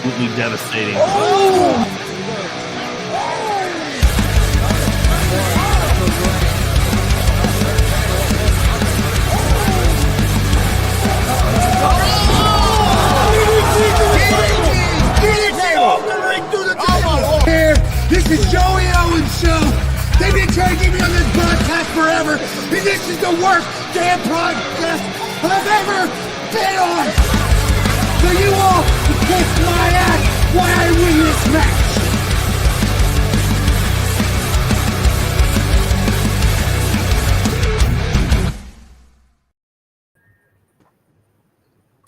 absolutely devastating. This is Joey Owens' show. They've been trying to get me on this podcast forever, and this is the worst damn podcast I've ever been on. So you all can kiss my ass while I win this match.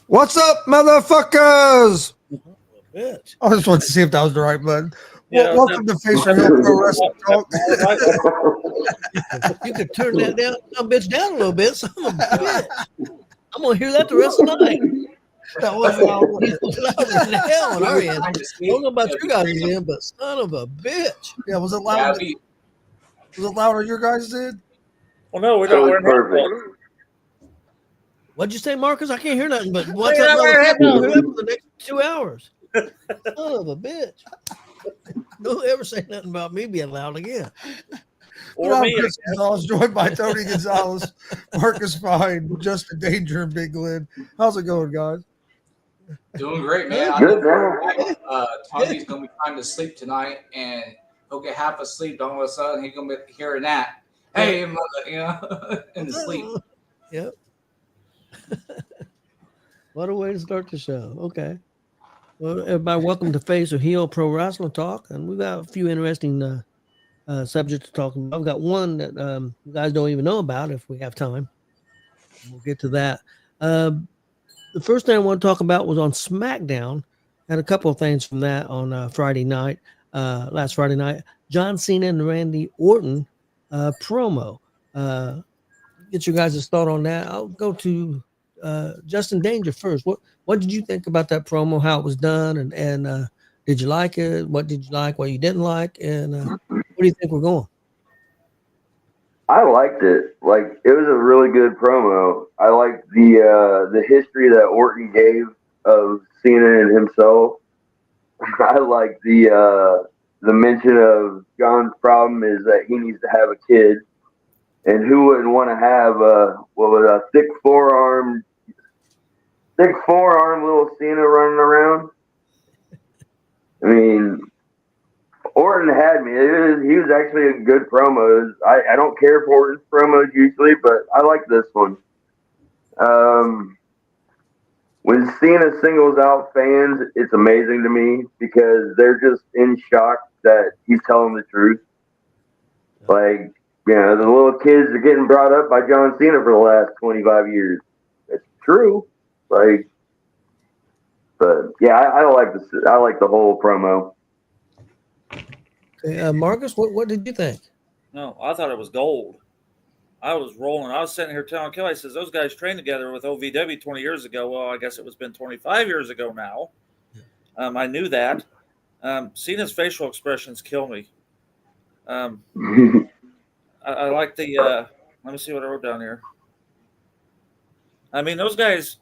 What's up, motherfuckers? Bitch. I just wanted to see if that was the right button. Yeah, Welcome to Face Reveal Pro Wrestling Talk. You could turn that down, bitch, down a little bit. Son of a bitch. I'm gonna hear that the rest of the night. That was loud. Louder than hell on our end. I don't know about your guys' end, but son of a bitch. Yeah, was it loud? Was it louder your guys did? Well, no, we don't. Perfect. What'd you say, Marcus? I can't hear nothing. But what's up for the next 2 hours? Son of a bitch. Don't ever say nothing about me being loud again. Or me. Chris Gonzalez, joined by Tony Gonzalez, Marcus Fine, Justin Danger, and Big Lynn. How's it going, guys? Doing great, man. Good, Tony's gonna be trying to sleep tonight, and he'll get half asleep. All of a sudden, he's gonna be hearing that. Hey, mother, in the sleep. Yep. What a way to start the show. Okay. Well, everybody, welcome to Face or Heel Pro Wrestling Talk, and we've got a few interesting subjects to talk about. I've got one that you guys don't even know about if we have time. We'll get to that. The first thing I want to talk about was on SmackDown. Had a couple of things from that on Friday night, last Friday night. John Cena and Randy Orton promo. Get your guys' thought on that. I'll go to Justin Danger first. What did you think about that promo? How it was done, and did you like it? What did you like? What you didn't like? And where do you think we're going? I liked it. Like, it was a really good promo. I liked the history that Orton gave of Cena and himself. I liked the mention of John's problem is that he needs to have a kid. And who wouldn't want to have a thick forearm little Cena running around? I mean, Orton had me. He was actually a good promo. I don't care for Orton's promos usually, but I like this one. When Cena singles out fans, it's amazing to me because they're just in shock that he's telling the truth. Like, you know, the little kids are getting brought up by John Cena for the last 25 years. It's true. Like, but yeah, I like this. I like the whole promo. Okay, Marcus, what did you think? No, I thought it was gold. I was rolling. I was sitting here telling Kelly, I says, those guys trained together with OVW 20 years ago. Well, I guess it was been 25 years ago now. I knew that. Cena's facial expressions kill me. I like the, let me see what I wrote down here. I mean, those guys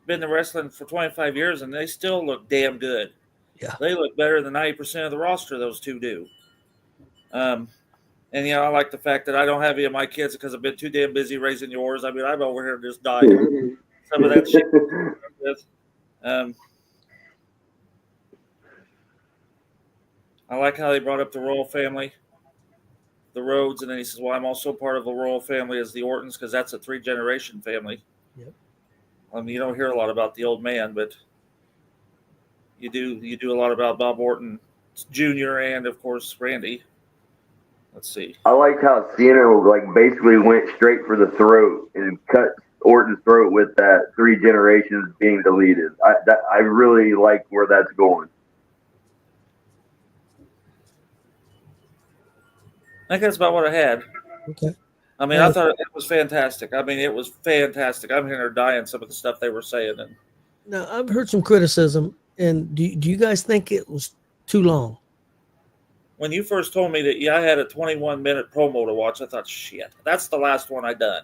been in wrestling for 25 years and they still look damn good. Yeah. They look better than 90% of the roster, those two do. And, you know, I like the fact that I don't have any of my kids because I've been too damn busy raising yours. I mean, I'm over here just dying. Some of that shit. I like how they brought up the royal family, the Rhodes, and then he says, well, I'm also part of the royal family as the Ortons because that's a 3-generation family. Yep. I mean, you don't hear a lot about the old man, but you do a lot about Bob Orton Jr. and, of course, Randy. Let's see. I liked how Cena basically went straight for the throat and cut Orton's throat with that 3 generations being deleted. I really like where that's going. I think that's about what I had. Okay. I mean, I thought it was fantastic. I mean, it was fantastic. I'm hearing her dying some of the stuff they were saying. And now, I've heard some criticism, and do you guys think it was too long? when you first told me that I had a 21-minute promo to watch, I thought, shit, that's the last one I done.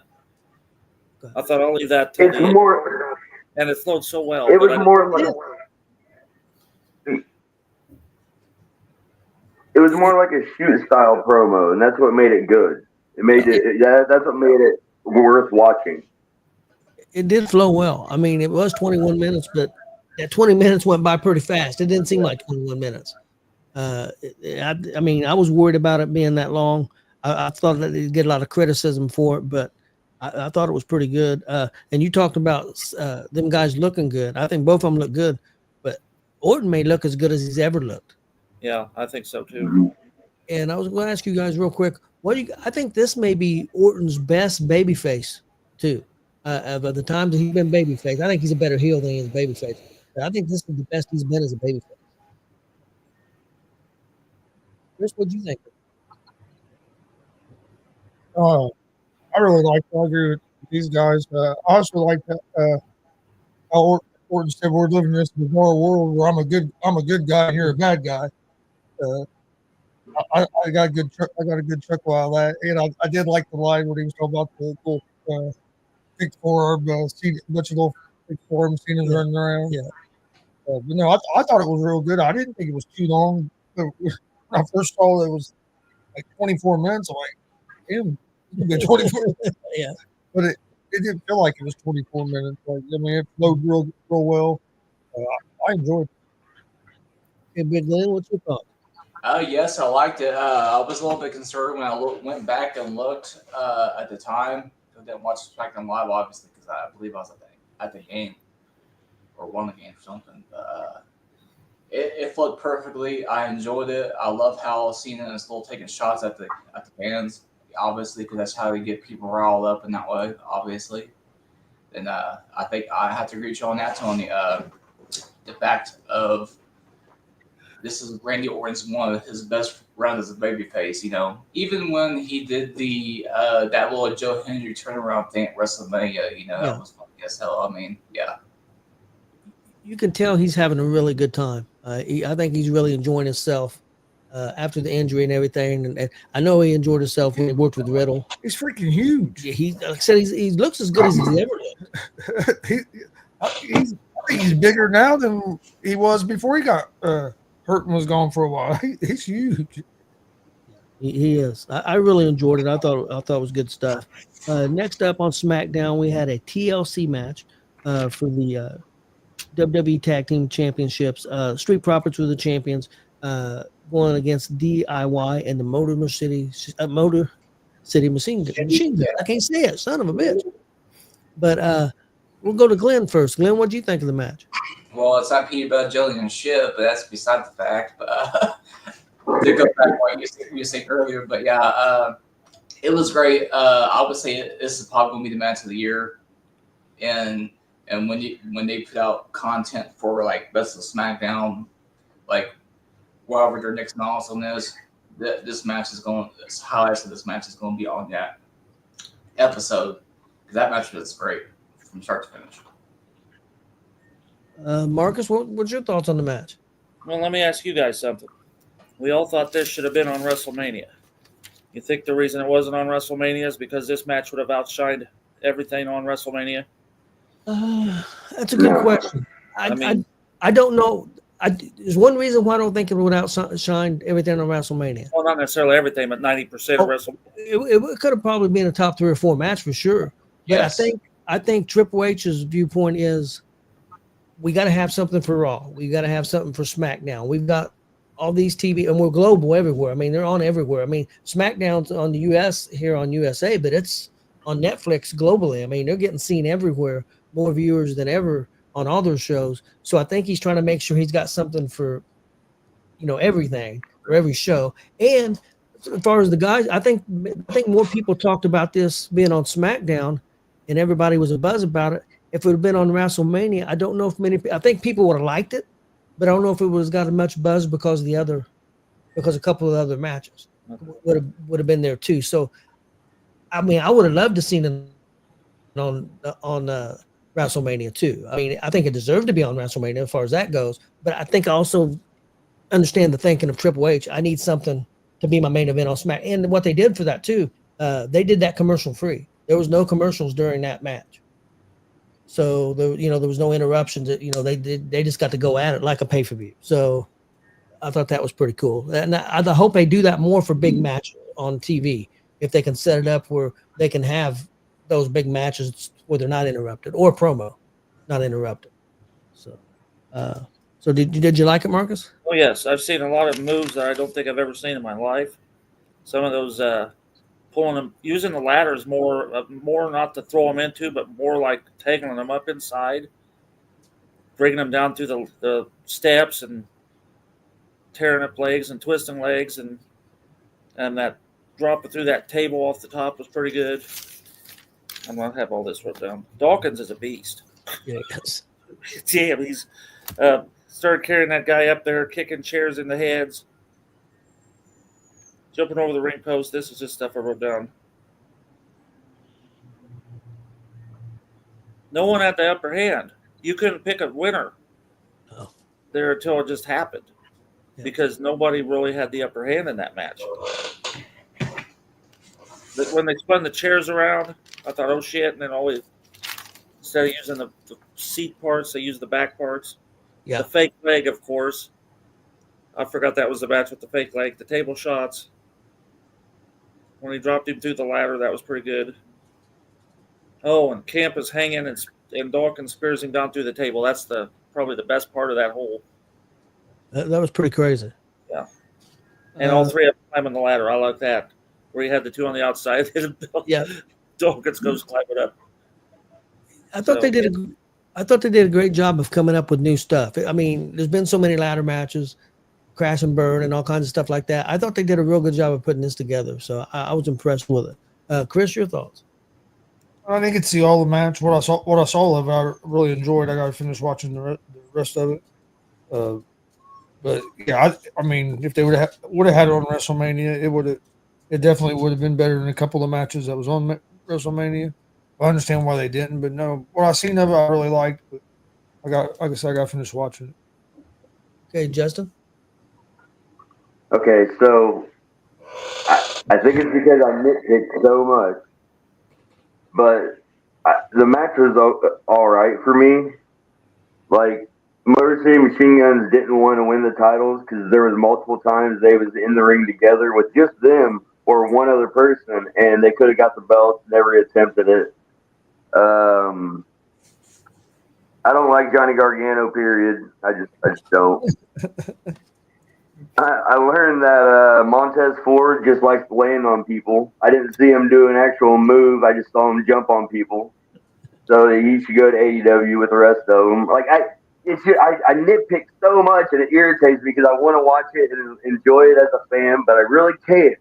I thought I'll leave that till It's more, and it flowed so well. it was more like, It was more like a shoot style promo, and that's what made it good. It made that's what made it worth watching. It did flow well. I mean, it was 21 minutes, but that 20 minutes went by pretty fast. It didn't seem like 21 minutes. I mean, I was worried about it being that long. I thought that they'd get a lot of criticism for it, but I thought it was pretty good. And you talked about them guys looking good. I think both of them look good, but Orton may look as good as he's ever looked. Yeah, I think so too. And I was going to ask you guys real quick, I think this may be Orton's best babyface too. Of the times that he's been babyface, I think he's a better heel than he is babyface. But I think this is the best he's been as a babyface. Chris, what do you think? I really like to argue with these guys. I also like that Orton said we're living in this bizarre world where I'm a good guy and you're a bad guy. I got a good chuckle out of that, and I did like the line when he was talking about the little big forearm, bunch of little big forearm scenes running around. Yeah. But no, I thought it was real good. I didn't think it was too long. When I first saw it was like 24 minutes. I'm like, damn, it's been 24. Yeah. But it didn't feel like it was 24 minutes. Like, I mean, it flowed real well. I enjoyed it. Hey, Big Glenn, what's your thought? Yes, I liked it. I was a little bit concerned when I went back and looked at the time. I didn't watch SmackDown Live, obviously, because I believe I was at the game or won the game or something. But it flowed perfectly. I enjoyed it. I love how Cena is still taking shots at the fans, obviously, because that's how they get people riled up in that way, obviously. And I think I have to agree with you on that, Tony. The fact of this is Randy Orton's one of his best runs as a babyface. You know, even when he did the that little Joe Hendry turnaround thing at WrestleMania, you know, that was funny as hell. I mean, yeah. You can tell he's having a really good time. I think he's really enjoying himself after the injury and everything. And I know he enjoyed himself when he worked with Riddle. He's freaking huge. He like I said, he looks as good as he's ever looked. I think he's bigger now than he was before he got hurt and was gone for a while. He's huge. He is. I really enjoyed it. I thought it was good stuff. Next up on SmackDown, we had a TLC match for the WWE Tag Team Championships. Street Profits were the champions, going against DIY and the Motor City Machine Gun. I can't say it, son of a bitch. But we'll go to Glenn first. Glenn, what do you think of the match? Well, it's not peanut butter jelly and shit, but that's beside the fact. But to go back to what you were saying earlier, but yeah, it was great. I would say this is probably going to be the match of the year, and when they put out content for like Best of SmackDown, like whatever their next milestone is, this match is going. Highlights of this match is going to be on that episode because that match was great from start to finish. Marcus, what's your thoughts on the match? Well, let me ask you guys something. We all thought this should have been on WrestleMania. You think the reason it wasn't on WrestleMania is because this match would have outshined everything on WrestleMania? That's a good question. I don't know. There's one reason why I don't think it would outshine everything on WrestleMania. Well, not necessarily everything, but 90% of WrestleMania. It could have probably been a top 3 or 4 match for sure. But Yes. I think Triple H's viewpoint is we got to have something for Raw. We got to have something for SmackDown. We've got all these TV, and we're global everywhere. I mean, they're on everywhere. I mean, SmackDown's on the US here on USA, but it's on Netflix globally. I mean, they're getting seen everywhere, more viewers than ever on all their shows. So I think he's trying to make sure he's got something for, everything, for every show. And as far as the guys, I think more people talked about this being on SmackDown, and everybody was a buzz about it. If it would have been on WrestleMania, I don't know if I think people would have liked it, but I don't know if it would have got as much buzz because a couple of other matches would have been there too. So, I mean, I would have loved to seen it on WrestleMania too. I mean, I think it deserved to be on WrestleMania as far as that goes, but I think I also understand the thinking of Triple H. I need something to be my main event on Smack. And what they did for that too, they did that commercial free. There was no commercials during that match. So there was no interruptions. They just got to go at it like a pay-per-view. So I thought that was pretty cool, and I hope they do that more for big matches on TV. If they can set it up where they can have those big matches where they're not interrupted, or promo, not interrupted. So, so did you like it, Marcus? Oh yes, I've seen a lot of moves that I don't think I've ever seen in my life. Some of those pulling them, using the ladders more not to throw them into, but more like taking them up inside, bringing them down through the steps and tearing up legs and twisting legs, and that dropping through that table off the top was pretty good. I'm gonna have all this wrote down. Dawkins is a beast. Yeah, yes. Damn, he's started carrying that guy up there, kicking chairs in the heads, jumping over the ring post. This is just stuff I wrote down. No one had the upper hand. You couldn't pick a winner there until it just happened, because nobody really had the upper hand in that match. But when they spun the chairs around, I thought, oh shit, and then always, instead of using the seat parts, they used the back parts. Yeah. The fake leg, of course. I forgot that was the match with the fake leg. The table shots. When he dropped him through the ladder, that was pretty good. Oh, and Camp is hanging, and Dawkins spears him down through the table. That's probably the best part of that whole. That was pretty crazy. Yeah. And all three of them climbing the ladder. I like that. Where you had the two on the outside. Yeah. Dawkins goes climbing up. I thought they did a great job of coming up with new stuff. I mean, there's been so many ladder matches, crash and burn, and all kinds of stuff like that. I thought they did a real good job of putting this together. So I was impressed with it. Chris, your thoughts? I didn't get to see all the match. What I saw of it, I really enjoyed. I got to finish watching the rest of it. But yeah, I mean, if they would have had it on WrestleMania, it definitely would have been better than a couple of matches that was on WrestleMania. I understand why they didn't, but no, what I seen of it, I really liked. But like I said, I got to finish watching it. Okay, Justin. Okay, so I think it's because I nitpick so much, but the match was all right for me. Like, Motor City Machine Guns didn't want to win the titles because there was multiple times they was in the ring together with just them or one other person, and they could have got the belts. Never attempted it. I don't like Johnny Gargano. Period. I just don't. I learned that Montez Ford just likes laying on people. I didn't see him do an actual move. I just saw him jump on people. So he should go to AEW with the rest of them. Like I nitpick so much, and it irritates me because I want to watch it and enjoy it as a fan, but I really can't.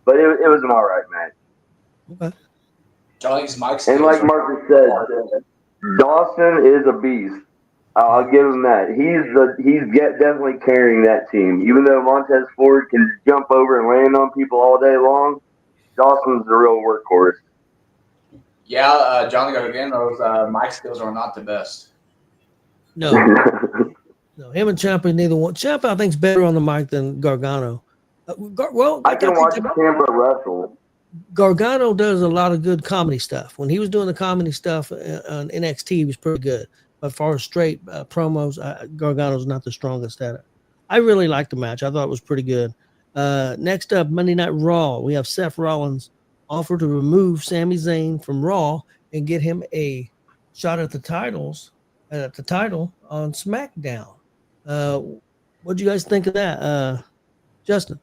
But it was an all right match. Okay. Johnny's Mike's. And like Marcus said, Dawson is a beast. I'll give him that. He's definitely carrying that team. Even though Montez Ford can jump over and land on people all day long, Dawson's the real workhorse. Yeah, Johnny Gargano's mic skills are not the best. No, him and Ciampa, neither one. Ciampa, I think, is better on the mic than Gargano. I can watch Ciampa wrestle. Gargano does a lot of good comedy stuff. When he was doing the comedy stuff on NXT, he was pretty good. But as far as straight promos, Gargano's not the strongest at it. I really liked the match. I thought it was pretty good. Next up, Monday Night Raw. We have Seth Rollins offer to remove Sami Zayn from Raw and get him a shot at the title on SmackDown. What do you guys think of that, Justin?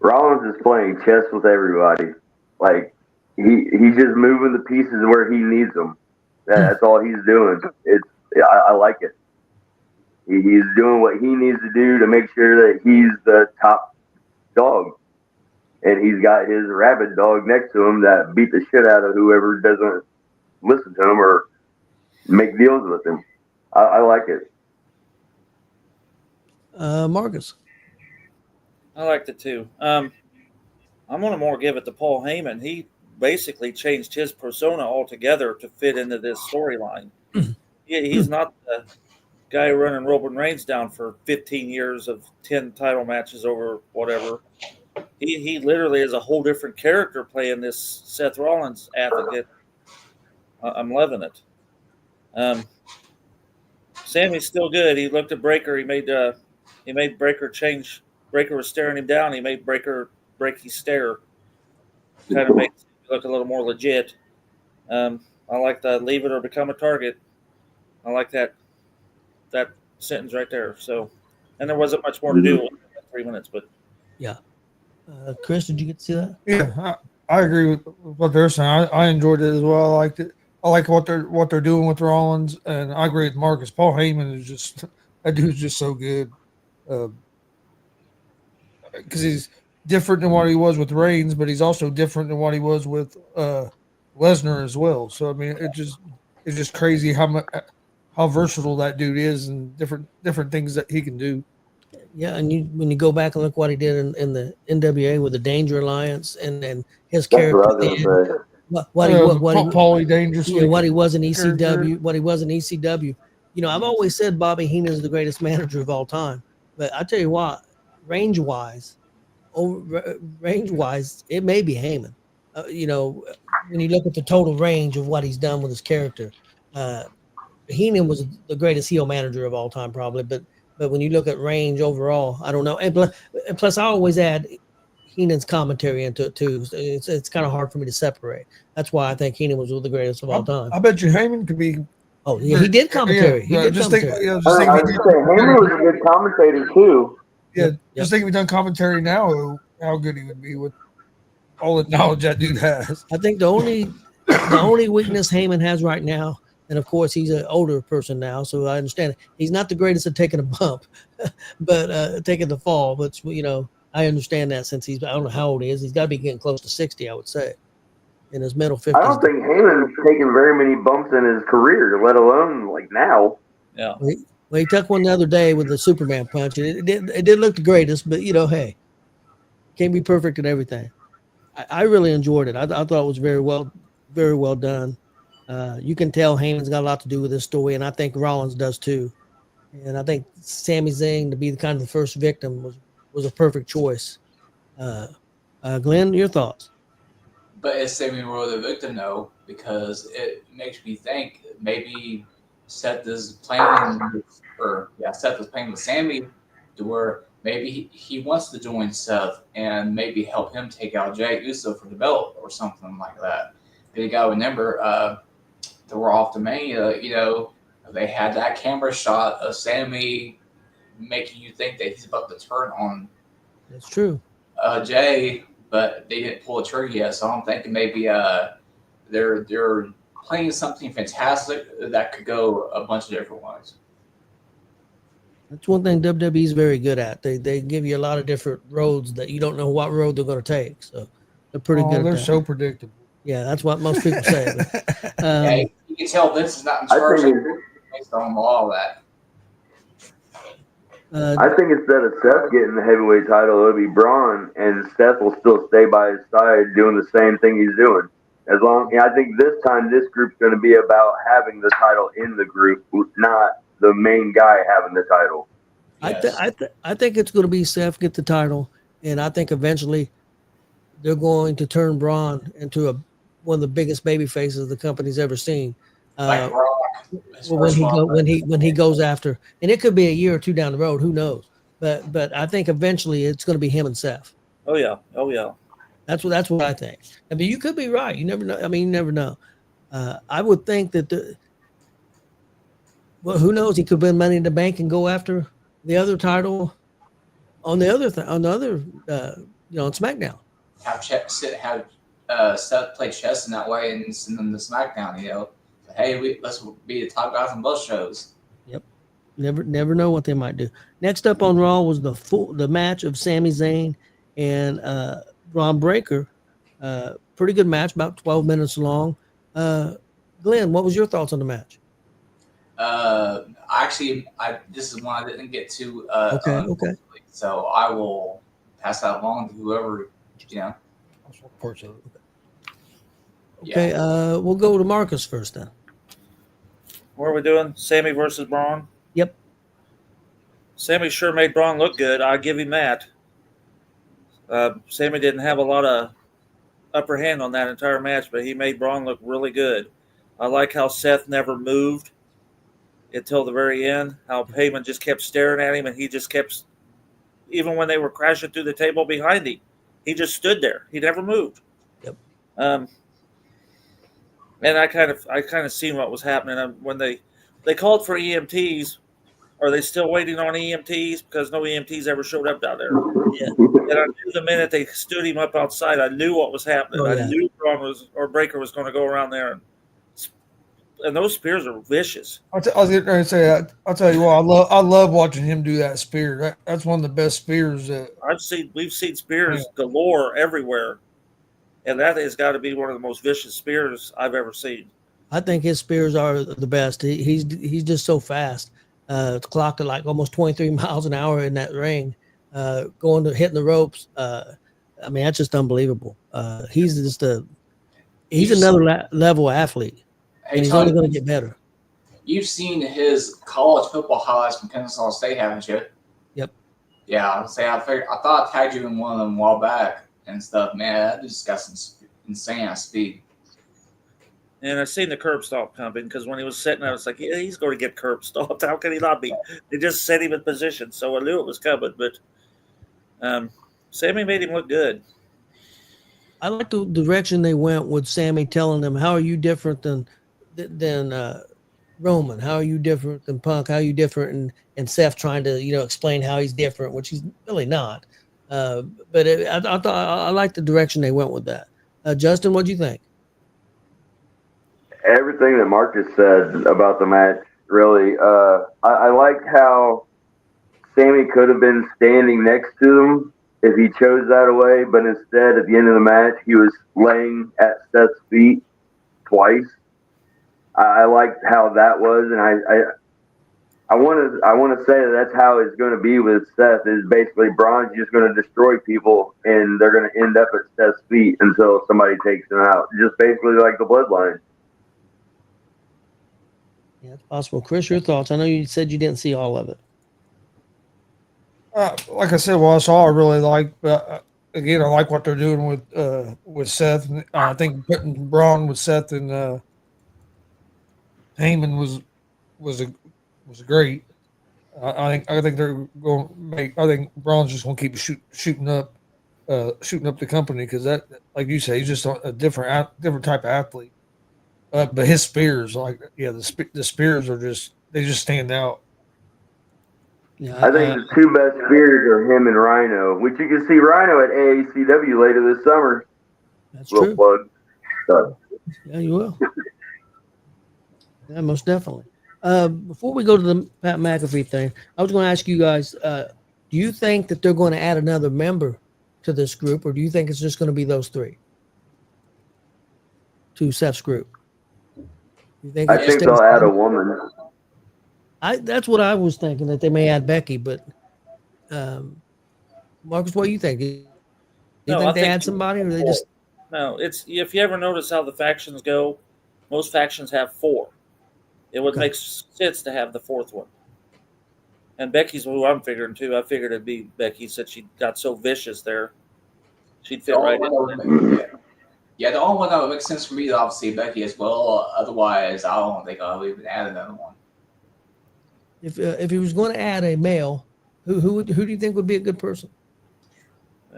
Rollins is playing chess with everybody. Like he's just moving the pieces where he needs them. That's all he's doing. I like it. He's doing what he needs to do to make sure that he's the top dog. And he's got his rabid dog next to him that beat the shit out of whoever doesn't listen to him or make deals with him. I like it. Marcus. I liked it too. I'm going to more give it to Paul Heyman. He basically changed his persona altogether to fit into this storyline. He's not the guy running Roman Reigns down for 15 years of 10 title matches over whatever. He literally is a whole different character playing this Seth Rollins advocate. I'm loving it. Sammy's still good. He looked at Breaker. He made He made Breaker change. Breaker was staring him down. He made Breaker break his stare. Kind of makes him look a little more legit. I like the leave it or become a target. I like that sentence right there. So, and there wasn't much more to do in 3 minutes, but Chris, did you get to see that? Yeah, I agree with what they're saying. I enjoyed it as well. I liked it. I like what they're doing with Rollins, and I agree with Marcus. Paul Heyman is just that dude's just so good because he's different than what he was with Reigns, but he's also different than what he was with Lesnar as well. So I mean, it's just crazy how versatile that dude is and different things that he can do. Yeah, and when you go back and look what he did in the NWA with the Danger Alliance and his character, That's what I was gonna say. what Paulie dangerously. what he was in character. ECW, what he was in ECW. You know, I've always said Bobby Heenan is the greatest manager of all time, but I tell you what, range wise, it may be Heyman. You know, when you look at the total range of what he's done with his character, Heenan was the greatest heel manager of all time, probably. But when you look at range overall, I don't know. And plus, I always add Heenan's commentary into it too. It's kind of hard for me to separate. That's why I think Heenan was the greatest of all time. I bet you Heyman could be. Oh, yeah, he did commentary. Yeah, He did just commentary. think. I was gonna say Heyman was a good commentator too. Yeah, just think if he done commentary now, how good he would be with all the knowledge that dude has. I think the only weakness Heyman has right now, and of course he's an older person now, so I understand it. He's not the greatest at taking a bump, but taking the fall. But you know, I understand that since I don't know how old he is. He's got to be getting close to 60, I would say, in his middle 50s. I don't think Heyman's taken very many bumps in his career, let alone like now. yeah. Well, he took one the other day with the Superman punch. It didn't look the greatest, but you know, hey, can't be perfect at everything. I really enjoyed it. I thought it was very well done. You can tell Heyman's got a lot to do with this story, and I think Rollins does too. And I think Sami Zayn to be the kind of the first victim was a perfect choice. Glenn, your thoughts? But is Sammy Roy the victim, though? Because it makes me think maybe Seth is playing with Sammy to where maybe he wants to join Seth and maybe help him take out Jey Uso for the belt or something like that. But you got to remember, the Raw after Mania, you know, they had that camera shot of Sammy making you think that he's about to turn on That's true. Jay, but they didn't pull the trigger yet. So I'm thinking maybe they're playing something fantastic that could go a bunch of different ways. That's one thing WWE is very good at. They give you a lot of different roads that you don't know what road they're going to take. So they're pretty good. They're at that. so predictable. Yeah, that's what most people say. Yeah, you can tell Vince is not in charge based on all that. I think instead of Seth getting the heavyweight title, it'll be Braun, and Seth will still stay by his side doing the same thing he's doing. I think this time this group's going to be about having the title in the group, not the main guy having the title. Yes. I think it's going to be Seth get the title, and I think eventually they're going to turn Braun into one of the biggest baby faces the company's ever seen. Like Brock, when he goes after, and it could be a year or two down the road, who knows? But I think eventually it's going to be him and Seth. Oh yeah. That's what I think. I mean, you could be right. You never know. I mean, you never know. I would think that who knows? He could win Money in the Bank and go after the other title on the other on SmackDown. Have Seth play chess in that way and send them to SmackDown. You know, hey, let's be the top guys on both shows. Yep. Never know what they might do. Next up on Raw was the match of Sami Zayn and Bron Breakker. Pretty good match, about 12 minutes long. Glenn, what was your thoughts on the match? This is one I didn't get to. Okay. So I will pass that along to whoever, you know. Okay, we'll go to Marcus first then. What are we doing? Sammy versus Braun? Yep. Sammy sure made Braun look good. I'll give him that. Sammy didn't have a lot of upper hand on that entire match, but he made Braun look really good. I like how Seth never moved until the very end, how Heyman just kept staring at him, and he just kept even when they were crashing through the table behind him, he just stood there. He never moved. Yep. And I kind of seen what was happening when they called for EMTs. Are they still waiting on EMTs? Because no EMTs ever showed up down there. Yeah. And I knew the minute they stood him up outside, I knew what was happening. Oh, yeah. I knew Breaker was going to go around there, and those spears are vicious. I was getting ready to say, I'll tell you what, I love watching him do that spear. That's one of the best spears that We've seen spears galore everywhere, and that has got to be one of the most vicious spears I've ever seen. I think his spears are the best. He's just so fast. It's clocked at like almost 23 miles an hour in that ring, hitting the ropes. I mean, that's just unbelievable. He's another level athlete, Hey, and he's Tony, only going to get better. you've seen his college football highlights from Kennesaw State, haven't you? Yep. Yeah, I thought I tagged you in one of them a while back and stuff. Man, that just got some insane speed. And I seen the curb stomp coming because when he was sitting, I was like, yeah, he's going to get curb stomped. How can he not be? They just set him in position, so I knew it was coming. But Sammy made him look good. I like the direction they went with Sammy telling them, "How are you different than Roman? How are you different than Punk? How are you different?" And Seth trying to explain how he's different, which he's really not. But I thought I like the direction they went with that. Justin, what do you think? Everything that Marcus said about the match, really. I liked how Sammy could have been standing next to them if he chose that away, but instead, at the end of the match, he was laying at Seth's feet twice. I liked how that was, and I want to say that's how it's going to be with Seth. Is basically Braun's just going to destroy people, and they're going to end up at Seth's feet until somebody takes him out. Just basically like the Bloodline. Yeah, it's possible. Chris, your thoughts? I know you said you didn't see all of it. like I said, what I saw, I really like. Again, I like what they're doing with Seth. I think putting Braun with Seth and Heyman was great. I think they're going to make. I think Braun's just going to keep shooting up the company because that, like you say, he's just a different type of athlete. But his spears, the spears are they just stand out. Yeah, I think the two best spears are him and Rhino, which you can see Rhino at AACW later this summer. that's Little true. plug. So. Yeah, you will. Yeah, most definitely. Before we go to the Pat McAfee thing, I was going to ask you guys: do you think that they're going to add another member to this group, or do you think it's just going to be those three to Seth's group? You think I think they'll add a woman. That's what I was thinking, that they may add Becky, but Marcus, what do you think? Do you think they add somebody, or they just? No, it's if you ever notice how the factions go, most factions have four. It would make sense to have the fourth one. And Becky's who I'm figuring too. I figured it'd be Becky since she got so vicious there. She'd fit right in. Yeah, the only one that would make sense for me is obviously Becky as well. Otherwise, I don't think I'll even add another one. If he was going to add a male, who do you think would be a good person?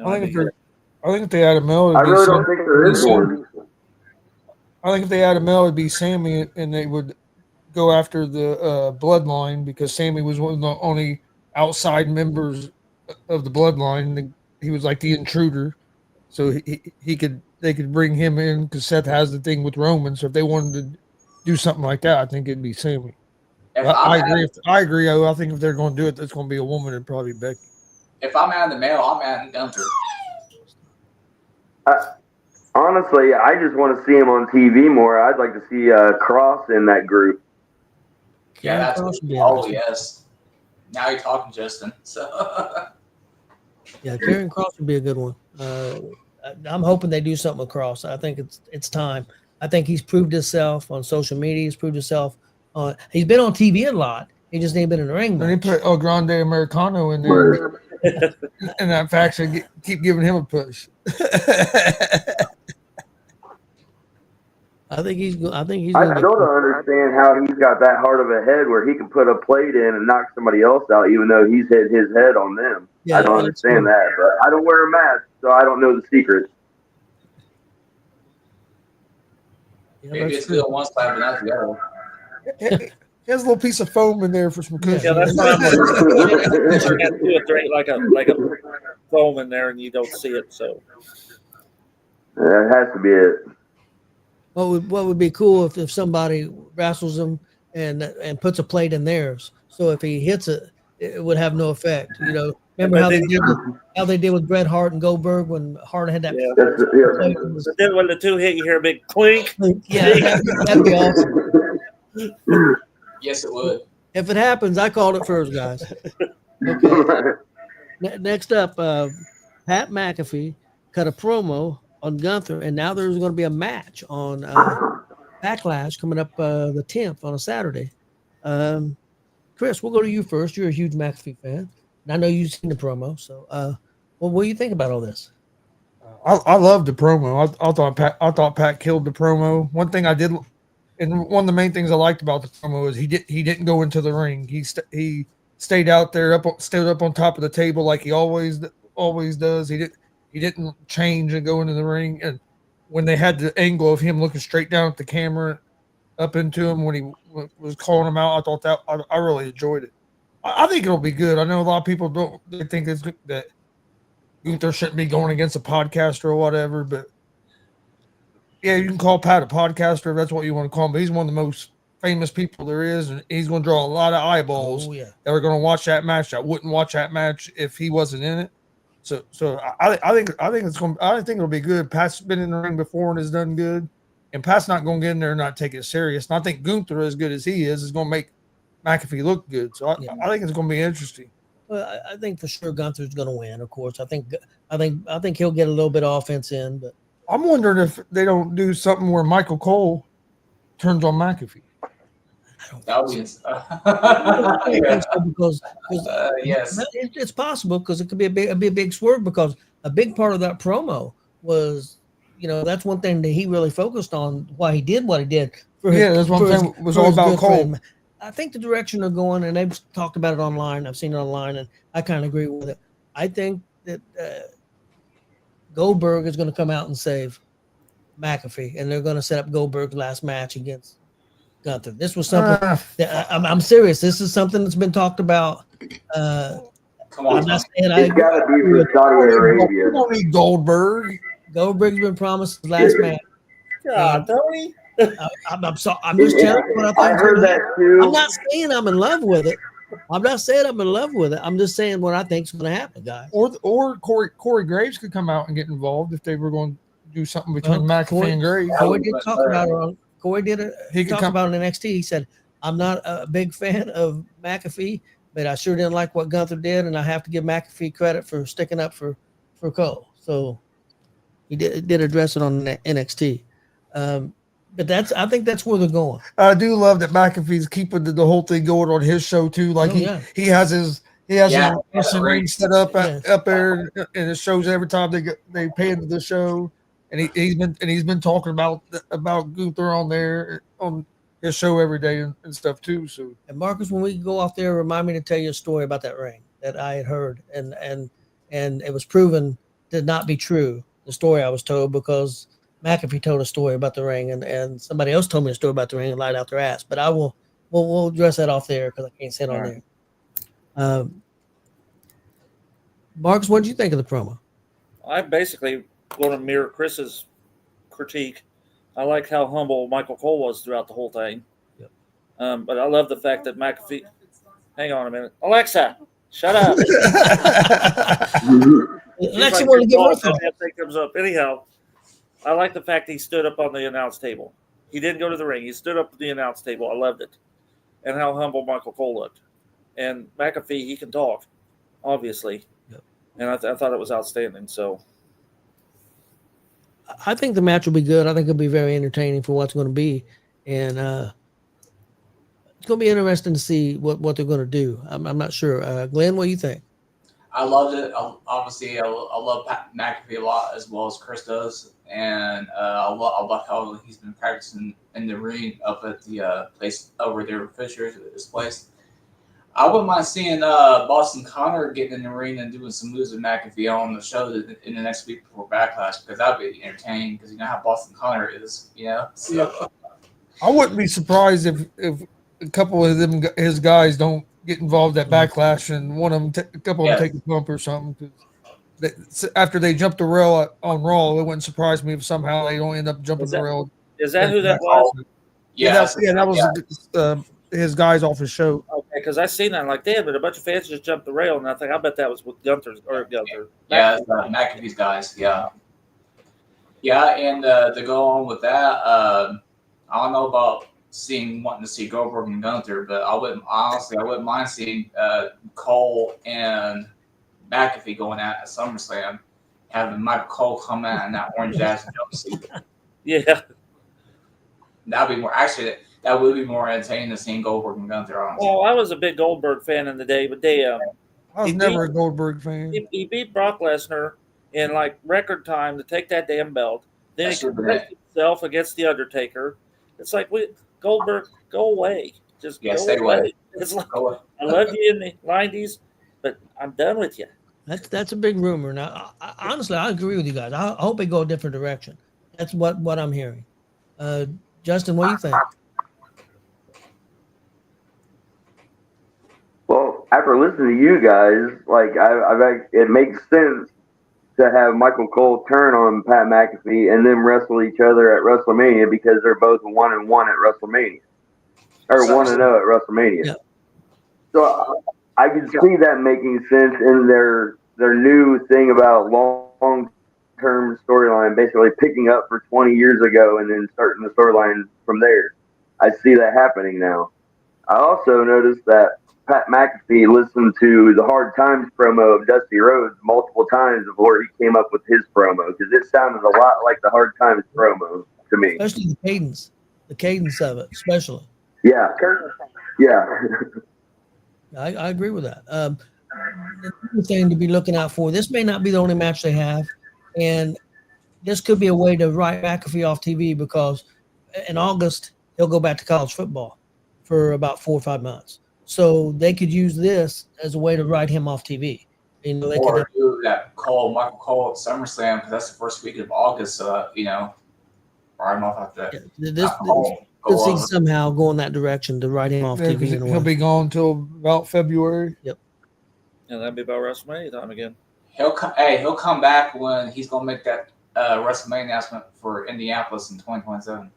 I think if they add a male, I really don't think there is one. I think if they add a male, it'd be Sammy, and they would go after the Bloodline because Sammy was one of the only outside members of the Bloodline. He was like the intruder, so they could bring him in because Seth has the thing with Roman. So if they wanted to do something like that, I think it'd be Sammy. I agree. I agree. I think if they're going to do it, it's going to be a woman. It'd probably be Becky. If I'm adding the male, I'm adding Gunther. Honestly, I just want to see him on TV more. I'd like to see Cross in that group. Yeah, that's yes. Now you're talking, Justin. So yeah, Karrion Kross would be a good one. I'm hoping they do something with Cross. I think it's time. I think he's proved himself on social media. He's proved himself on. He's been on TV a lot. He just ain't been in the ring much. And he put El Grande Americano in there, and that faction keep giving him a push. I still don't understand how he's got that hard of a head where he can put a plate in and knock somebody else out, even though he's hit his head on them. I don't understand that, but I don't wear a mask, so I don't know the secrets. Yeah, Maybe that's it's true. good on one side, but not the other. He has a little piece of foam in there for some cushion. Yeah, that's what I'm wondering. You can't do it during like a foam in there, and you don't see it. So That has to be it. What would be cool if somebody wrestles him and puts a plate in theirs, so if he hits it, it would have no effect. You know, remember how they did with Bret Hart and Goldberg when Hart had that. yeah, plate that was- but then when the two hit, you hear a big clink. yeah, that'd be awesome. Yes, it would. If it happens, I called it first, guys. Okay. Next up, Pat McAfee cut a promo on Gunther, and now there's going to be a match on Backlash coming up the 10th on a Saturday. Chris, we'll go to you first. You're a huge McAfee fan, and I know you've seen the promo. So, what do you think about all this? I loved the promo. I thought Pat killed the promo. One thing I did, and one of the main things I liked about the promo is he didn't go into the ring. He stayed out there, stood up on top of the table like he always does. He didn't change and go into the ring. And when they had the angle of him looking straight down at the camera, up into him when he was calling him out, I thought that I really enjoyed it. I think it'll be good. I know a lot of people they think that Gunther shouldn't be going against a podcaster or whatever, but yeah, you can call Pat a podcaster if that's what you want to call him. But he's one of the most famous people there is, and he's going to draw a lot of eyeballs that are going to watch that match that wouldn't watch that match if he wasn't in it. So I think it'll be good. Pat's been in the ring before and has done good, and Pat's not going to get in there and not take it serious. And I think Gunther, as good as he is going to make McAfee look good. So I think it's going to be interesting. Well, I think for sure Gunther's going to win. Of course, I think he'll get a little bit of offense in, but I'm wondering if they don't do something where Michael Cole turns on McAfee. That would be because yes, it's possible because it could be a big swerve because a big part of that promo was, that's one thing that he really focused on why he did what he did. That's one thing was all about Cole. Friend. I think the direction they're going, and they've talked about it online. I've seen it online, and I kind of agree with it. I think that Goldberg is going to come out and save McAfee, and they're going to set up Goldberg's last match against Gunther. This was something that I'm serious. This is something that's been talked about. Come on, it's got to be for Saudi Arabia. You don't need Goldberg. Goldberg's been promised his last match. God, Tony. I'm just telling you what I think. I heard that too. I'm not saying I'm in love with it. I'm just saying what I think is going to happen, guys. Or Corey Graves could come out and get involved if they were going to do something between McAfee and Graves. Corey did talk about it. Corey did talk come about it in NXT. He said, "I'm not a big fan of McAfee, but I sure didn't like what Gunther did, and I have to give McAfee credit for sticking up for Cole." So he did address it on NXT. But I think that's where they're going. I do love that McAfee's keeping the whole thing going on his show too. Like he has his wrestling ring set up up there, and it shows every time they pay into the show. And he's been talking about Gunther on there on his show every day and stuff too. So, and Marcus, when we go off there, remind me to tell you a story about that ring that I had heard, and it was proven to not be true. The story I was told because McAfee told a story about the ring, and somebody else told me a story about the ring and lied out their ass. But we'll address that off there because I can't say it on there. Marcus, what did you think of the promo? I basically going to mirror Chris's critique. I like how humble Michael Cole was throughout the whole thing. Yep. But I love the fact that McAfee. Hang on a minute, Alexa, shut up. Alexa, want to give her thought. That thing comes up anyhow. I like the fact he stood up on the announce table. He didn't go to the ring. He stood up at the announce table. I loved it, and how humble Michael Cole looked. And McAfee, he can talk, obviously. Yep. And I thought it was outstanding. So. I think the match will be good. I think it'll be very entertaining for what's going to be, and it's going to be interesting to see what they're going to do. I'm not sure. Glenn, what do you think? I loved it. Obviously, I love Pat McAfee a lot as well as Chris does, and I love how he's been practicing in the ring up at the place over there, Fisher's, this place. I wouldn't mind seeing Boston Connor getting in the ring and doing some moves with McAfee on the show in the next week before Backlash, because that'd be entertaining. Because you know how Boston Connor is, you know. So, I wouldn't be surprised if a couple of them his guys don't get involved at Backlash and one of them, a couple of them take a bump or something. 'Cause after they jumped the rail on Raw, it wouldn't surprise me if somehow they don't end up jumping the rail. Is that who that was? That was his guys off his show. Okay, because I seen that. I'm like, damn, but a bunch of fans just jumped the rail, and I think I bet that was with Gunther's or Gunther. Yeah, it's McAfee's guys. Yeah, and to go on with that, I don't know about wanting to see Goldberg and Gunther, but I wouldn't mind seeing Cole and McAfee going at SummerSlam, having Michael Cole come out in that orange ass jumpsuit. Yeah, That'd be more. Actually, that would be more entertaining than seeing Goldberg and Gunther. Honestly. well, I was a big Goldberg fan in the day, but I was never a Goldberg fan. he beat Brock Lesnar in like record time to take that damn belt. Then he protected himself against the Undertaker. It's like, Goldberg, go away. Just go stay away. It's like, I loved you in the 90s, but I'm done with you. That's a big rumor. Now, honestly, I agree with you guys. I hope they go a different direction. That's what I'm hearing. Justin, what do you think? Well, after listening to you guys, like it makes sense to have Michael Cole turn on Pat McAfee and then wrestle each other at WrestleMania because they're both 1-1 at WrestleMania, or 1-0 at WrestleMania. Yeah. So I can see that making sense in their new thing about long-term storyline, basically picking up for 20 years ago and then starting the storyline from there. I see that happening now. I also noticed that Pat McAfee listened to the Hard Times promo of Dusty Rhodes multiple times before he came up with his promo, because it sounded a lot like the Hard Times promo to me. Especially the cadence of it, especially. Yeah. I agree with that. The thing to be looking out for. This may not be the only match they have, and this could be a way to write McAfee off TV, because in August he'll go back to college football for about 4 or 5 months. So they could use this as a way to write him off TV. You know, they Or could do that Michael Cole at SummerSlam, because that's the first week of August. Write him off after that. this thing somehow go in that direction to write him off Yeah, TV. he'll be gone until about February. Yep. And that'd be about WrestleMania time again. He'll come back when he's gonna make that WrestleMania announcement for Indianapolis in 2027.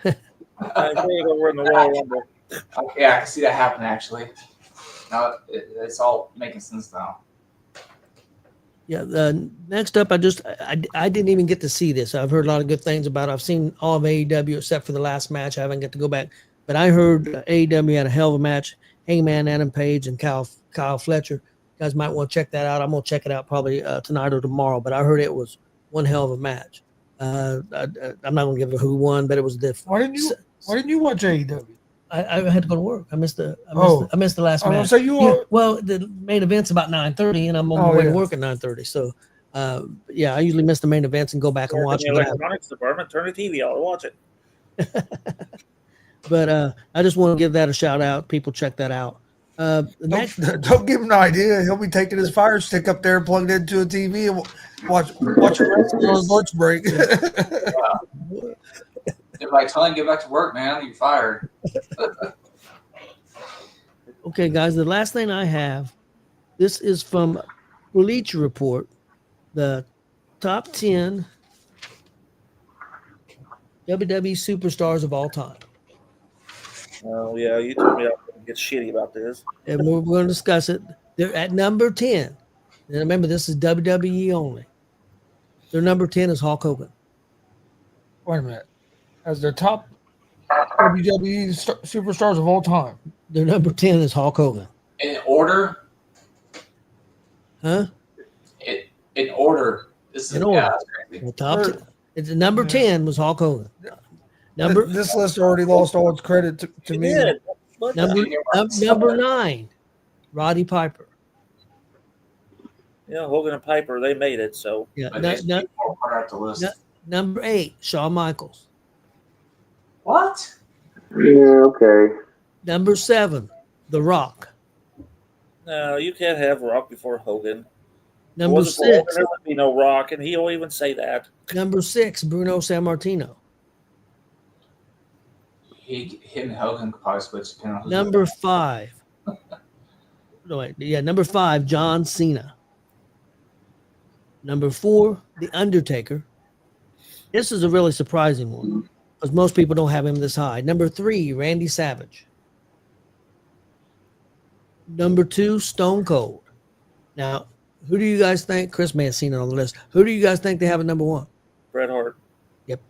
I agree that we're in the Royal Rumble. Yeah, I can see that happening actually. Now it's all making sense now. Yeah. Next up, I didn't even get to see this. I've heard a lot of good things about it. I've seen all of AEW except for the last match. I haven't got to go back, but I heard AEW had a hell of a match. Hangman Adam Page and Kyle Fletcher. You guys might want to check that out. I'm gonna check it out probably tonight or tomorrow. But I heard it was one hell of a match. I'm not gonna give it who won, but it was different. Why didn't you watch AEW? I had to go to work. I missed the last I match. was gonna say you Yeah, are. well, the main event's about 9:30, and I'm on my way to work at 9:30. So, yeah, I usually miss the main events and go back and watch the them. electronics department, turn the TV on and watch it. But I just want to give that a shout out. People check that out. Don't give him an idea. He'll be taking his Fire Stick up there, plugged into a TV, and watch it on his lunch break. They're like, telling get back to work, man. You're fired. Okay, guys, the last thing I have, this is from Bleacher Report, the top 10 WWE superstars of all time. Oh yeah, you told me I was gonna get shitty about this. And we're going to discuss it. They're at number 10. And remember, this is WWE only. Their number 10 is Hulk Hogan. Wait a minute. As their top WWE superstars of all time. Their number 10 is Hulk Hogan. In order? Huh? In order. This is In order. that's crazy. The top 10. It's number 10 was Hulk Hogan. This list already lost all its credit to me. Did. What the- Number 9, Roddy Piper. Yeah, Hogan and Piper, they made it. So Yeah. But there's people far out the list. Number 8, Shawn Michaels. What? Yeah, okay. Number 7, The Rock. No, you can't have Rock before Hogan. If it Number wasn't for Hogan, 6. there would be no Rock, and he'll even say that. Number 6, Bruno Sammartino. Him and Hogan could probably switch depending on who's Number 5. No, wait, yeah, number 5, John Cena. Number 4, The Undertaker. This is a really surprising one because most people don't have him this high. Number 3, Randy Savage. Number 2, Stone Cold. Now, who do you guys think? Chris may have seen it on the list. Who do you guys think they have at number 1? Bret Hart. Yep.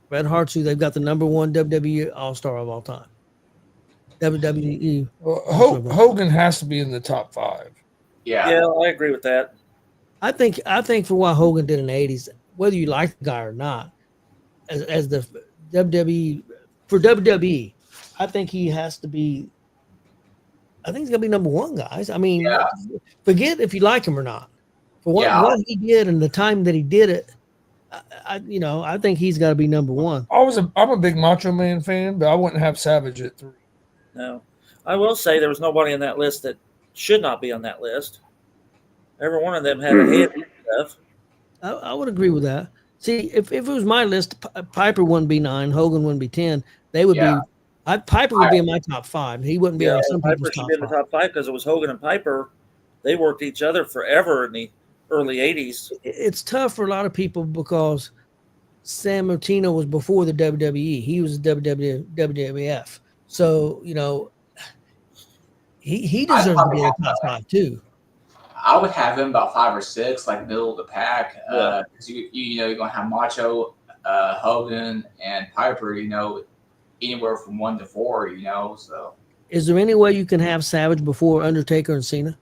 Bret Hart's who they've got the number 1 WWE All-Star of all time. WWE. Well, Hogan has to be in the top 5. Yeah. Yeah, I agree with that. I think for what Hogan did in the 80s, whether you like the guy or not, as the WWE for WWE, I think he has to be. I think he's gonna be number 1, guys. I mean, Yeah. forget if you like him or not. For what, Yeah. what he did and the time that he did it, I think he's got to be number 1. I'm a big Macho Man fan, but I wouldn't have Savage at 3. No. I will say there was nobody on that list that should not be on that list. Every one of them had a hit and stuff. I would agree with that. See, if it was my list, Piper wouldn't be 9, Hogan wouldn't be 10. They would Yeah. be. Piper would be in my top 5. He wouldn't be Yeah, on some Piper people's should top be in the 5. top 5 because it was Hogan and Piper. They worked each other forever in the early 80s. It's tough for a lot of people because San Martino was before the WWE. He was the WWF. So, he deserves to be in the top 5 too. I would have him about 5 or 6, like middle of the pack. Yeah. Because you're gonna have Macho, Hogan, and Piper. Anywhere from 1 to 4. So Is there any way you can have Savage before Undertaker and Cena?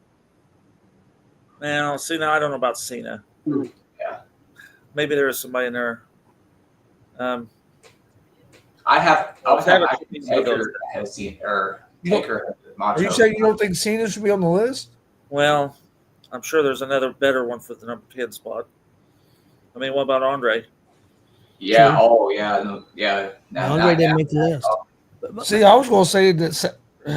Now, Cena, I don't know about Cena. Yeah. Maybe there is somebody in there. I would have Savage I should be think one of Taker has seen or Taker has Macho. Are you saying you don't think Cena should be on the list? Well, I'm sure there's another better one for the number 10 spot. I mean, what about Andre? Yeah. Sure. Oh, yeah. No, yeah. Andre didn't make the list. See, I was going to say that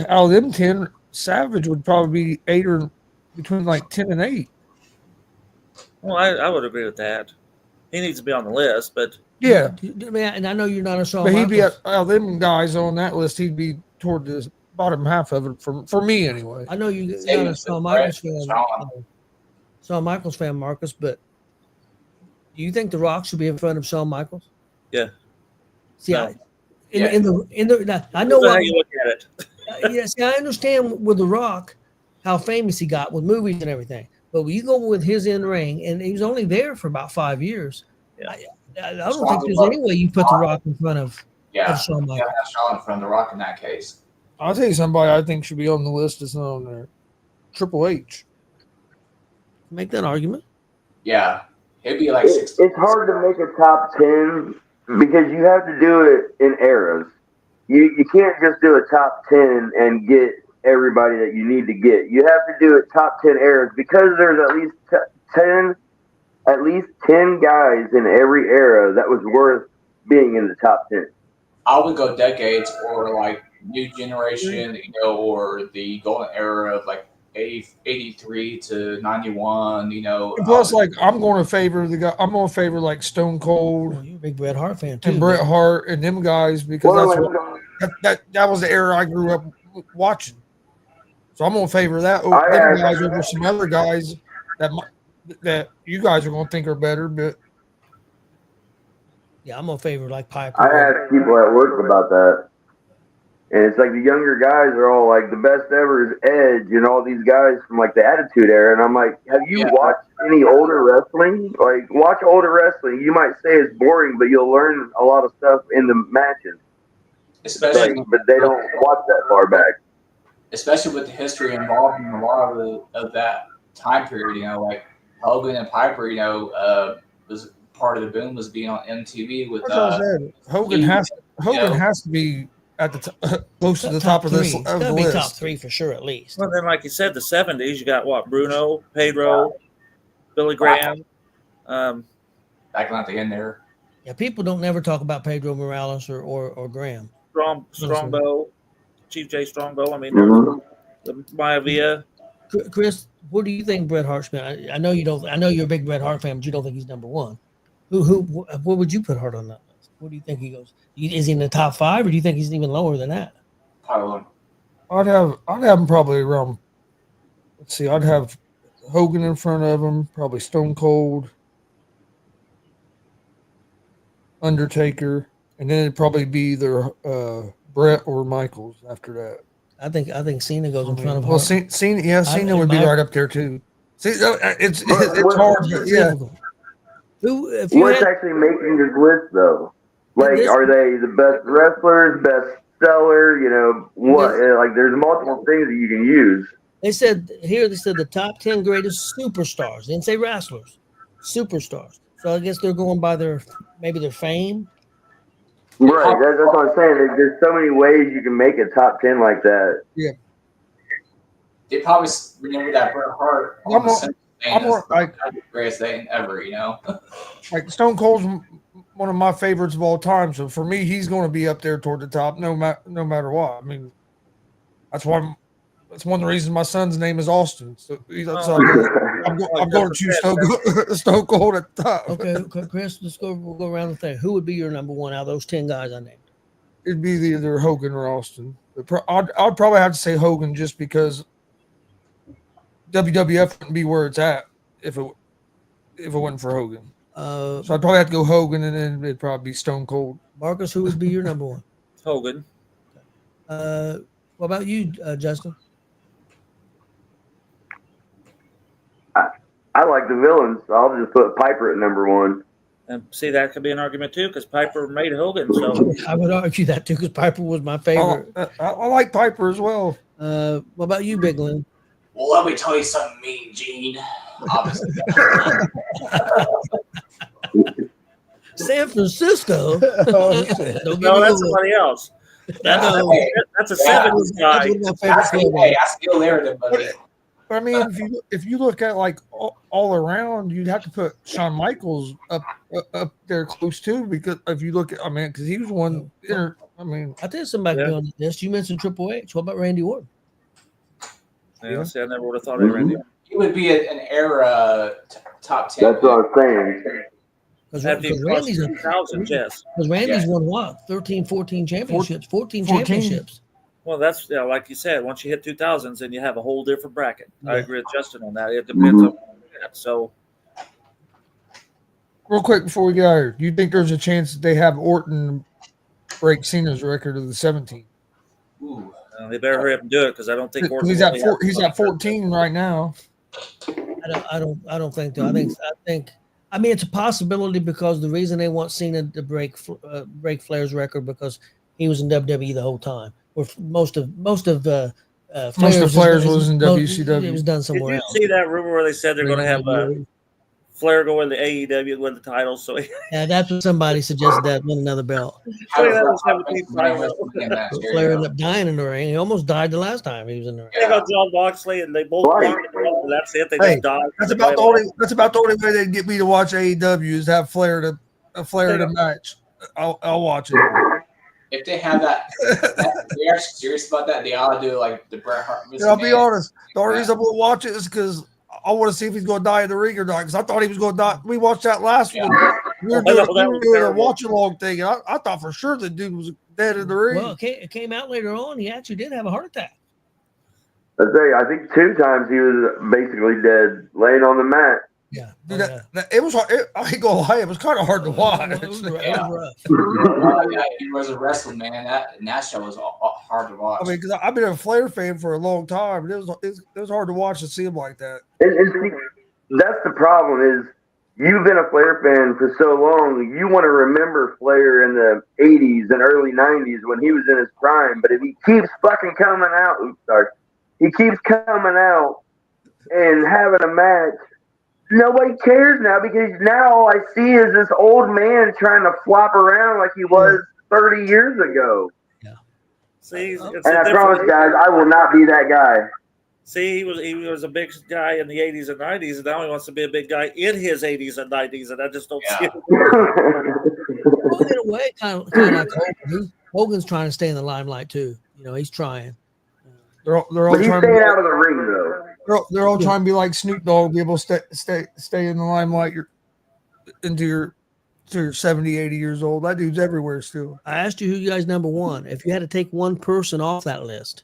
out of them 10, Savage would probably be 8 or between like 10 and 8. Well, I would agree with that. He needs to be on the list, but Yeah, And I know you're not a Shawn but he'd be Michaels. out of them guys on that list. He'd be toward the bottom half of it for me anyway. I know you're Same not a as Shawn Brett, Michaels fan. Shawn. Shawn Michaels fan, Marcus, but do you think The Rock should be in front of Shawn Michaels? Yeah. See, No. I know that's how what. you look at it. Yeah, see, I understand with The Rock how famous he got with movies and everything, but when you go with his in ring, and he was only there for about 5 years. Yeah. I don't think there's any way you put The Rock in front of Shawn Yeah, Michaels. have Shawn from The Rock in that case. I'll tell you somebody I think should be on the list that's not on there. Triple H. Make that argument. Yeah, he'd be like 6. It's hard to make a top 10 because you have to do it in eras. You can't just do a top 10 and get everybody that you need to get. You have to do it top 10 eras because there's at least 10 guys in every era that was worth being in the top 10. I would go decades or like new generation, or the golden era of like 83 to 91. Plus, like I'm going to favor the guy. I'm going to favor like Stone Cold Well, you're a big Bret Hart fan too. and Bret Hart and them guys because that was the era I grew up watching. So I'm going to favor that them guys over some other guys that you guys are going to think are better. But Yeah, I'm gonna favor like Piper. I asked people at work about that. And it's like the younger guys are all like, the best ever is Edge and all these guys from like the Attitude Era. And I'm like, have you watched any older wrestling? Like, watch older wrestling. You might say it's boring, but you'll learn a lot of stuff in the matches. Especially, but they don't watch that far back. Especially with the history involved in a lot of that time period. like Hogan and Piper. Was part of the boom was being on MTV with. Hogan has to be at the close to the top of this three. of It's the gotta be list. top 3 for sure, at least. Well, then, like you said, the 70s, you got what? Bruno, Pedro, Billy Graham. Back at the end there. Yeah, people don't never talk about Pedro Morales or Graham. Strongbow. Chief Jay Strongbow. I mean, Mhm. the Maivia. Chris, what do you think Bret Hart's been? I know you don't. I know you're a big Bret Hart fan, but you don't think he's number one. Where would you put Hart on that list? What do you think he goes? Is he in the top 5, or do you think he's even lower than that? Probably one. I'd have him probably around. Let's see, I'd have Hogan in front of him, probably Stone Cold, Undertaker, and then it'd probably be either Brett or Michaels after that. I think Cena goes in front of Well, Hart. Cena would be right up there too. See, it's What- hard. But yeah, Difficult. If you What's had, actually making this list though? Like, This- are they the best wrestlers, best seller? You know what? Like, there's multiple things that you can use. they said the top 10 greatest superstars. They didn't say wrestlers, superstars. So I guess they're going by their fame. Right. That's what I'm saying. There's so many ways you can make a top 10 like that. They probably remember that Bret Hart I'm on the not- Simpsons I'm saying not- like- that's the greatest thing ever, you know? like Stone Cold's one of my favorites of all time. So for me, he's going to be up there toward the top, no matter what. I mean, that's one of the reasons my son's name is Austin. So I'm going to choose Stone Cold at the top. Okay, Chris, we'll go around the thing. Who would be your number one out of those 10 guys I named? It'd be either Hogan or Austin. I'd probably have to say Hogan just because WWF wouldn't be where it's at if it wasn't for Hogan. So I'd probably have to go Hogan, and then it'd probably be Stone Cold. Marcus, who would be your number one? Hogan. What about you, Justin? I like the villains. So I'll just put Piper at number 1. And see, that could be an argument too, because Piper made Hogan. So I would argue that too, because Piper was my favorite. I like Piper as well. What about you, Big Lynn? Well, let me tell you something mean, Gene. Obviously. San Francisco. Oh, shit. Don't no, give me that's the- somebody else. No, That's a Yeah. 70s that's guy. one of my I favorite still, players. hey, I still there to buddy. I mean, if you look at like all around, you'd have to put Shawn Michaels up there close too, because if you look at, I mean, because he was one. I mean, I think somebody Yeah. could be on this. You mentioned Triple H. What about Randy Orton? Yeah, see, I never would have thought of Randy. He would be an era top 10. That's what I'm saying. Because After you crossed 2,000, yes. Randy's won what? 13, 14 championships. 14 championships. Well, that's like you said. Once you hit 2000s, then you have a whole different bracket. I Yeah. agree with Justin on that. It depends on that. So real quick before we get out of here, do you think there's a chance that they have Orton break Cena's record of the 17? Ooh. they better hurry up and do it, because I don't think He's at he's at 14 right now. I don't think so. I mean, it's a possibility, because the reason they want Cena to break Flair's record, because he was in WWE the whole time. Where most of Flair's was in WCW. It was done Did somewhere you else. see that rumor where they said they're going to have Flair go in the AEW and win the title? So Yeah, that's what somebody suggested, that win another belt. How that was does 17 that But Flair ended up dying in the ring. He almost died the last time he was in the ring. they got John Moxley, and they both Right. walked in, and that's it. They Hey, just died. That's about the only way they'd get me to watch AEW is have Flair to match. I'll watch it. If they have that, they are serious about that. They ought to do like the Bret Hart. Yeah, I'll be honest. The only reason I'm going to watch it is because I want to see if he's going to die in the ring or not. Because I thought he was going to die. We watched that last one. We were doing a terrible. watch along thing. And I thought for sure the dude was dead in the ring. Well, it came out later on. He actually did have a heart attack. I think 2 times he was basically dead, laying on the mat. Yeah. Dude, it was hard. I ain't gonna lie, it was kind of hard to watch. It was rough. Yeah, he was a wrestling man. That show was hard to watch. I mean, because I've been a Flair fan for a long time. It was hard to watch to see him like that. And see, that's the problem is you've been a Flair fan for so long. You want to remember Flair in the 80s and early 90s when he was in his prime. But if he keeps fucking coming out, he keeps coming out and having a match, nobody cares now, because now all I see is this old man trying to flop around like he was 30 years ago. See, it's And a I promise, different- guys, I will not be that guy. See, he was a big guy in the 80s and 90s, and now he wants to be a big guy in his 80s and 90s, and I just don't see Yeah. it. Well, in a way, kind of like Hogan. Hogan's trying to stay in the limelight too. he's trying. They're all But he's trying to staying be out of the ring though. they're all trying to be like Snoop Dogg, be able to stay in the limelight. You're into your 70, 80 years old. That dude's everywhere still. I asked you who you guys number one. If you had to take one person off that list,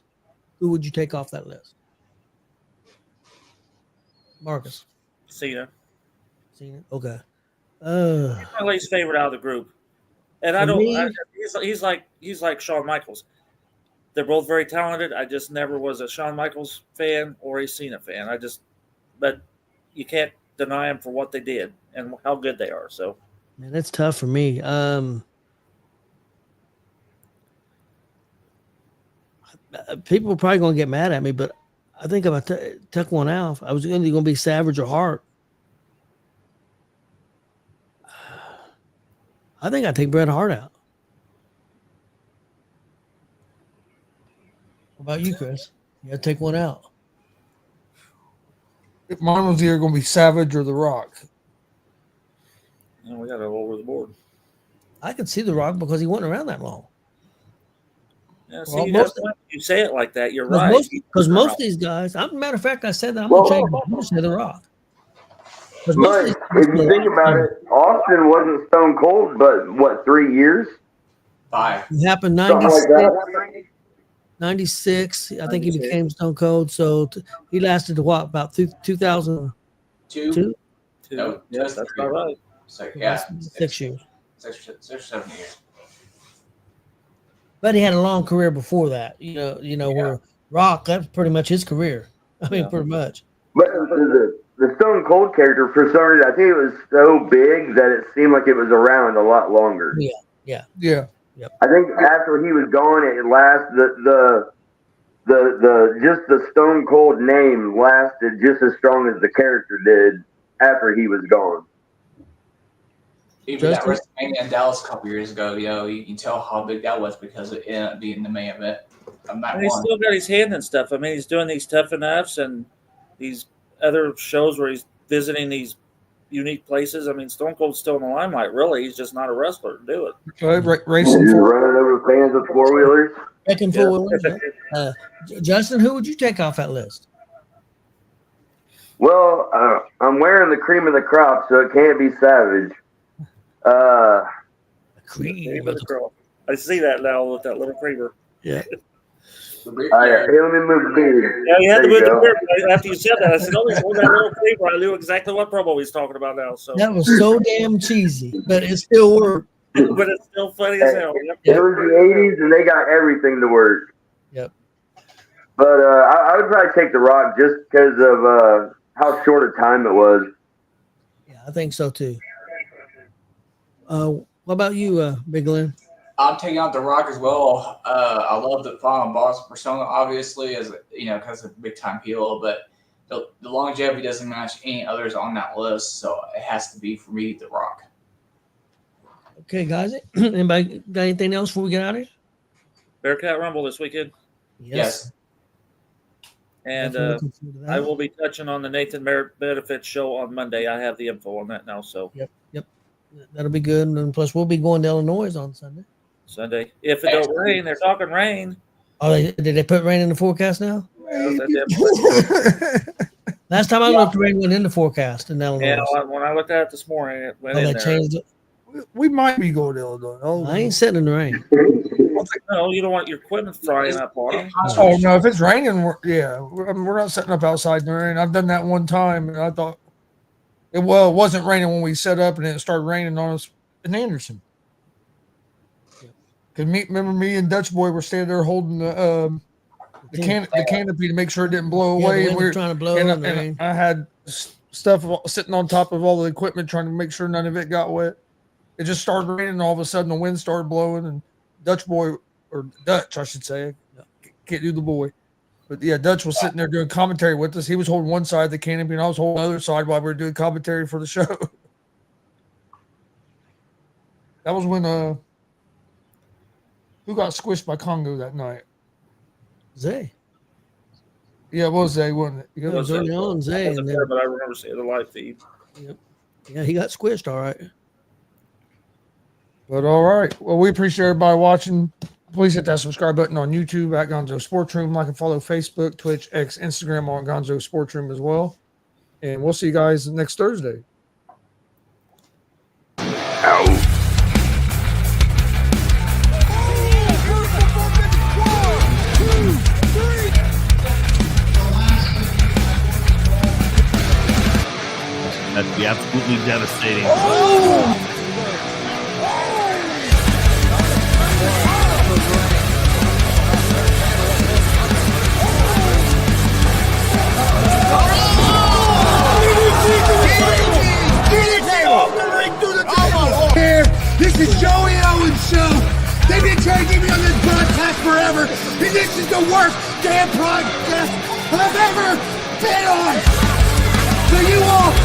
who would you take off that list? Marcus. Cena. Cena. Okay. He's my least favorite out of the group, and For me- he's like Shawn Michaels. They're both very talented. I just never was a Shawn Michaels fan or a Cena fan. But you can't deny them for what they did and how good they are. So, Man, that's tough for me. People are probably going to get mad at me, but I think if I took one off, I was either going to be Savage or Hart. I think I'd take Bret Hart out. What about you, Chris? You got to take one out. Mine was either going to be Savage or The Rock. we got it all over the board. I could see The Rock because he wasn't around that long. Yeah, see, Well, you say it like that, you're right. Because most of these guys, matter of fact, I said that I'm going to change it. I'm going to say The Rock. 'Cause most of But these if you think about it, Austin wasn't Stone Cold, but what, 3 years? 5. It happened Something 96. like that. 96, I think he became Stone Cold. So he lasted to what, about 2002? 2. Two. No, Yes, that's about right. So, yeah. 6 years. 6 or 7 years. But he had a long career before that. Where Rock, that's pretty much his career. I mean, pretty much. But the Stone Cold character, for some reason, I think it was so big that it seemed like it was around a lot longer. Yeah. I think after he was gone, it just the Stone Cold name lasted just as strong as the character did after he was gone. Even that Justin? WrestleMania in Dallas a couple years ago, you can tell how big that was because it ended up being the main event of that And he's one. still got his hand in stuff. I mean, he's doing these Tough Enoughs and these other shows where he's visiting these unique places. I mean, Stone Cold's still in the limelight, really. He's just not a wrestler to do it. Racing He's for running over fans with 4-wheelers. Second four-wheelers, yeah. Justin, who would you take off that list? Well, I'm wearing the cream of the crop, so it can't be Savage. Cream. I see that now with that little creamer. Yeah. Hey, let me move the beard. Yeah, you had to There move you the go. creamer. After you said that, I said, "Oh, he's holding that little creamer." I knew exactly what promo he's talking about now. So, That was so damn cheesy, but it still worked. but it's still funny as hell. Yep. It was the 80s, and they got everything to work. Yep. But I would probably take The Rock just because of how short a time it was. Yeah, I think so too. What about you, Big Glenn? I'm taking out The Rock as well. I love the Final Boss persona, obviously, as because of big time heel, but the longevity doesn't match any others on that list, so it has to be for me The Rock. Okay, guys. Anybody got anything else before we get out of here? Bearcat Rumble this weekend, Yes. and Definitely looking forward to that. I will be touching on the Nathan Merritt Benefit show on Monday. I have the info on that now. So That'll be good. And plus, we'll be going to Illinois on Sunday. Sunday, if it don't rain, they're talking rain. Oh, did they put rain in the forecast now? Yeah, Last time I looked, rain went in the forecast in Illinois. when I looked at it this morning, it went Oh, in they there. changed it. we might be going to Illinois. Oh, I ain't sitting in the rain. No, you don't want your equipment frying up on them. Oh no! If it's raining, we're not setting up outside in the rain. I've done that one time, and I thought it wasn't raining when we set up, and then it started raining on us in Anderson. Cause remember me and Dutch Boy were standing there holding the canopy to make sure it didn't blow Yeah, away, the and wind we was were trying to blow and, in the and rain. I had stuff sitting on top of all the equipment, trying to make sure none of it got wet. It just started raining, and all of a sudden the wind started blowing, and Dutch, I should say, can't do the boy, but yeah, Dutch was sitting there doing commentary with us. He was holding one side of the canopy, and I was holding the other side while we were doing commentary for the show. That was when who got squished by Congo that night? Zay. Yeah, it was Zay, wasn't it? It was early on, Zay. I And wasn't then, there, but I remember seeing the live feed. yeah, he got squished, all right. But all right. Well, we appreciate everybody watching. please hit that subscribe button on YouTube at Gonzo Sports Room. Like and follow Facebook, Twitch, X, Instagram on Gonzo Sports Room as well. And we'll see you guys next Thursday. Out. That'd be absolutely devastating. Here, this is Joey Owens show. They've been trying to get me on this broadcast forever, and this is the worst damn broadcast I've ever been on. So you all